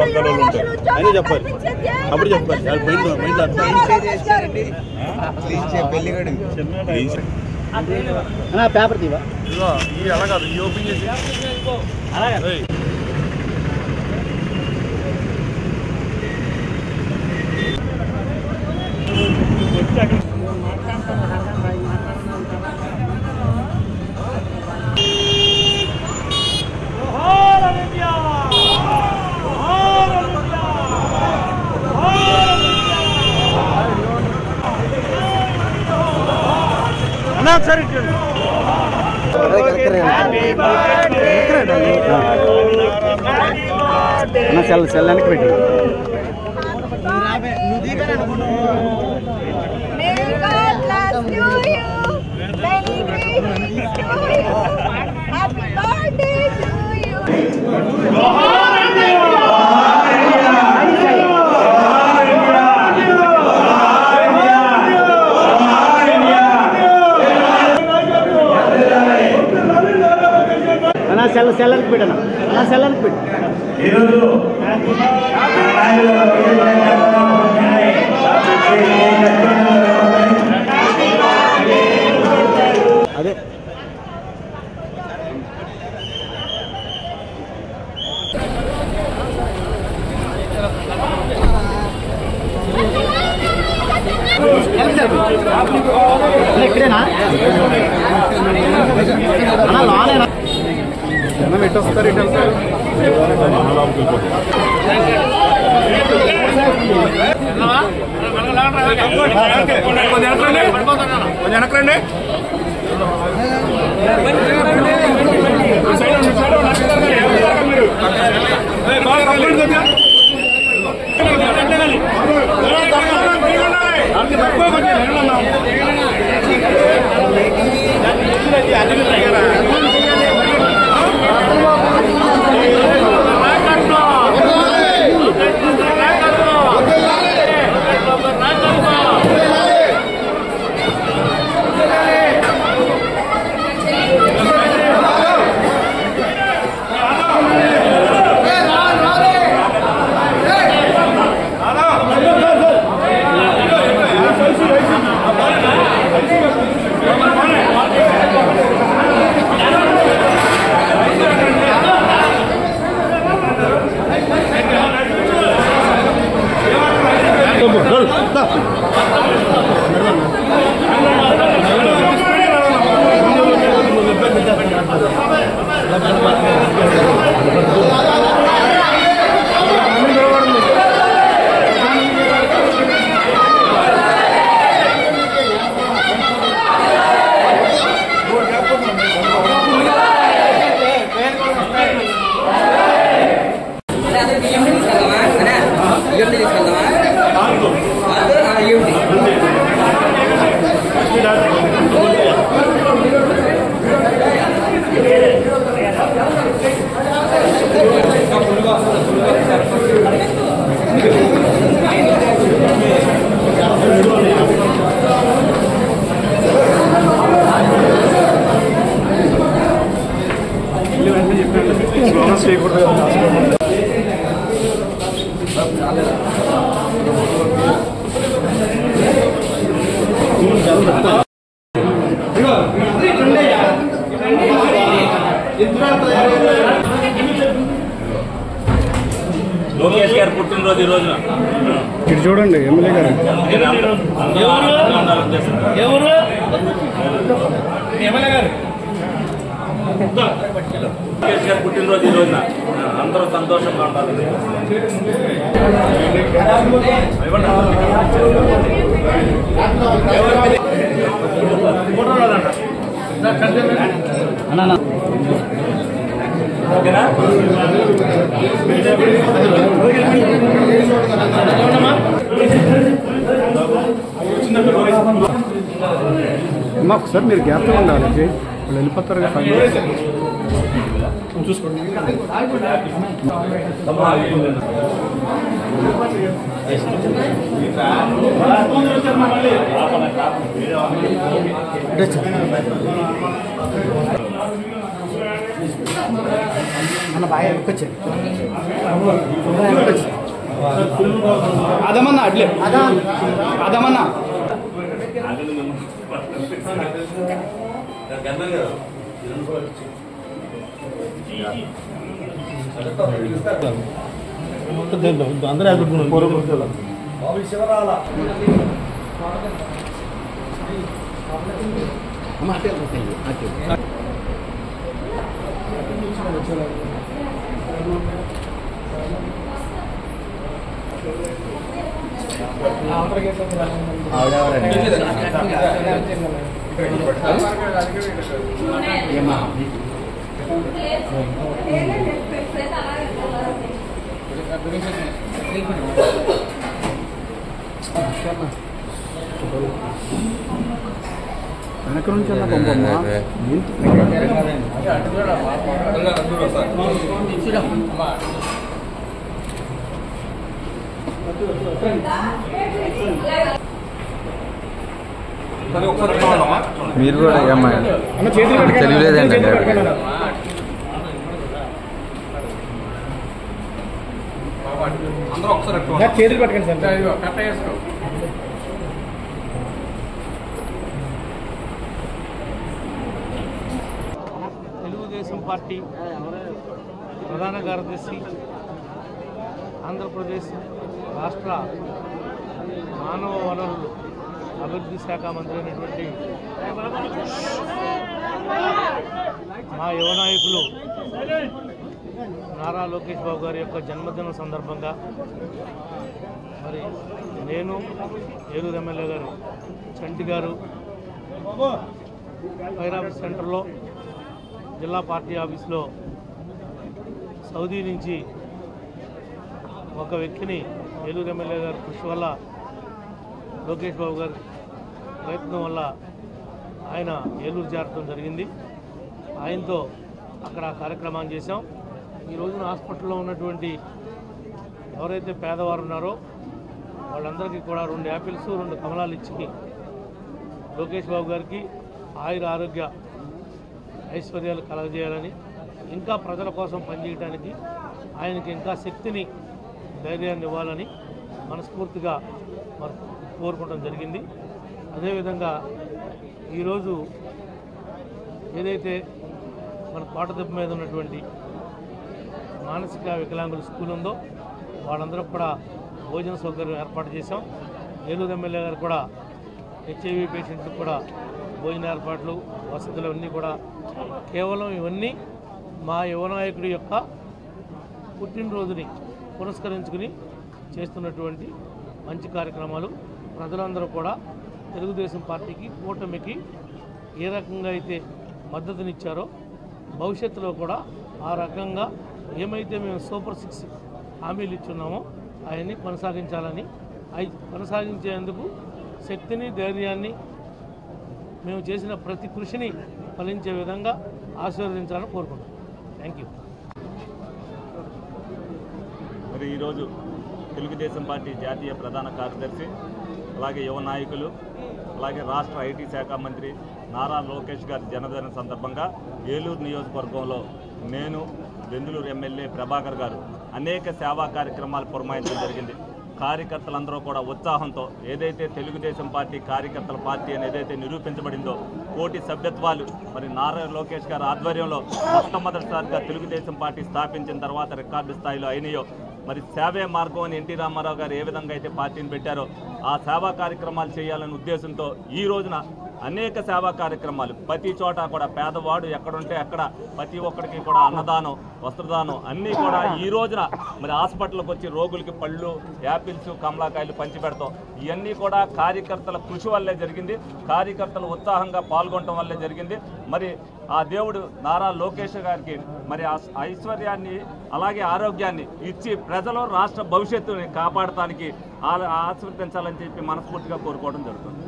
పక్కన వాళ్ళు ఉంటారు అయినా చెప్పాలి అప్పుడు చెప్పాలి మైండ్ పేపర్ తీవా అలా కాదు ఈ ఓపెన్ చేసి ఒకసారి సెల్లానికి పెట్టి సెల్లానికి పెట్టాను సెల్లానికి పెట్టి అదే ఇక్కడేనా లోనేనా ఎటు వస్తారు ఇటు వెళ్తారు కొంచెం వెనకరండి లోకేష్ గారు పుట్టినరోజు ఈ రోజున ఇటు చూడండి ఎమ్మెల్యే గారు లోకేష్ గారు పుట్టినరోజు ఈ రోజున అందరూ సంతోషంగా ఉండాలి. ఓకేనా? అమ్మా ఒకసారి మీరు గ్యాప్లో ఉండాలి వాళ్ళు వెళ్ళిపోతారు కదా చూసుకోండి. మన బాగా వెనకొచ్చాడు అదమన్నా అట్లే అదమన్నా అందరూ వెనక నుంచి అన్న పంపమ్మా మీరు కూడా తెలియలేదండి చేతులు పట్టుకోండి సార్ తెలుగుదేశం పార్టీ ప్రధాన కార్యదర్శి ఆంధ్రప్రదేశ్ రాష్ట్ర మానవ వనరులు అభివృద్ధి శాఖ మంత్రి అయినటువంటి మా యువ నాయకులు నారా లోకేష్ బాబు గారి యొక్క జన్మదినం సందర్భంగా మరి నేను ఏలూరు ఎమ్మెల్యే గారు చంటి గారు ఫైర్ ఆఫీస్ సెంటర్లో జిల్లా పార్టీ ఆఫీస్లో సౌదీ నుంచి ఒక వ్యక్తిని ఏలూరు ఎమ్మెల్యే గారి కృషి వల్ల లోకేష్ బాబు గారి ప్రయత్నం వల్ల ఆయన ఏలూరు చేరడం జరిగింది. ఆయనతో అక్కడ కార్యక్రమాన్ని చేశాం. ఈ రోజున హాస్పిటల్లో ఉన్నటువంటి ఎవరైతే పేదవారు ఉన్నారో వాళ్ళందరికీ కూడా 2 యాపిల్స్ 2 కమలాలు ఇచ్చి లోకేష్ బాబు గారికి ఆయుర ఆరోగ్య ఐశ్వర్యాలు కలగజేయాలని, ఇంకా ప్రజల కోసం పనిచేయడానికి ఆయనకి ఇంకా శక్తిని ధైర్యాన్ని ఇవ్వాలని మనస్ఫూర్తిగా కోరుకోవడం జరిగింది. అదేవిధంగా ఈరోజు ఏదైతే మన కోటదెబ్బ మీద ఉన్నటువంటి మానసిక వికలాంగుల స్కూల్ ఉందో వాళ్ళందరూ కూడా భోజన సౌకర్యం ఏర్పాటు చేశాం. ఏలూరు ఎమ్మెల్యే గారు కూడా హెచ్ఐవి పేషెంట్లకు కూడా భోజన ఏర్పాట్లు వసతులు అన్నీ కూడా కేవలం ఇవన్నీ మా యువ నాయకుడి యొక్క పుట్టినరోజుని పురస్కరించుకుని చేస్తున్నటువంటి మంచి కార్యక్రమాలు. ప్రజలందరూ కూడా తెలుగుదేశం పార్టీకి కూటమికి ఏ రకంగా అయితే మద్దతునిచ్చారో భవిష్యత్తులో కూడా ఆ రకంగా ఏమైతే మేము సూపర్ 6 హామీలు ఇచ్చున్నామో అవన్నీ కొనసాగించాలని, అవి కొనసాగించేందుకు శక్తిని ధైర్యాన్ని మేము చేసిన ప్రతి కృషిని ఫలించే విధంగా ఆశీర్వదించాలని కోరుకుంటున్నాం. Thank you. మరి ఈరోజు తెలుగుదేశం పార్టీ జాతీయ ప్రధాన కార్యదర్శి, అలాగే యువ నాయకులు, అలాగే రాష్ట్ర ఐటీ శాఖ మంత్రి నారా లోకేష్ గారి జన్మదినం సందర్భంగా ఏలూరు నియోజకవర్గంలో నేను, బెందులూరు ఎమ్మెల్యే ప్రభాకర్ గారు అనేక సేవా కార్యక్రమాలు పురమాయించడం జరిగింది. కార్యకర్తలందరూ కూడా ఉత్సాహంతో ఏదైతే తెలుగుదేశం పార్టీ కార్యకర్తల పార్టీ అని ఏదైతే నిరూపించబడిందో, కోటి సభ్యత్వాలు మరి నారా లోకేష్ గారి ఆధ్వర్యంలో మొట్టమొదటిసారిగా తెలుగుదేశం పార్టీ స్థాపించిన తర్వాత రికార్డు స్థాయిలో అయినాయో, మరి సేవే మార్గం అని ఎన్టీ రామారావు గారు ఏ విధంగా అయితే పార్టీని పెట్టారో ఆ సేవా కార్యక్రమాలు చేయాలనే ఉద్దేశంతో ఈ రోజున అనేక సేవా కార్యక్రమాలు ప్రతి చోట కూడా పేదవాడు ఎక్కడుంటే అక్కడ ప్రతి ఒక్కరికి కూడా అన్నదానం, వస్త్రదానం అన్నీ కూడా ఈ రోజున మరి హాస్పిటల్కి వచ్చి రోగులకి పళ్ళు, యాపిల్స్, కమలాకాయలు పంచిపెడతాం. ఇవన్నీ కూడా కార్యకర్తల కృషి వల్లే జరిగింది, కార్యకర్తలు ఉత్సాహంగా పాల్గొనడం వల్లే జరిగింది. మరి ఆ దేవుడు నారా లోకేష్ గారికి మరి ఐశ్వర్యాన్ని అలాగే ఆరోగ్యాన్ని ఇచ్చి ప్రజలు రాష్ట్ర భవిష్యత్తుని కాపాడటానికి ఆశీర్వదించాలని చెప్పి మనస్ఫూర్తిగా కోరుకోవడం జరుగుతుంది.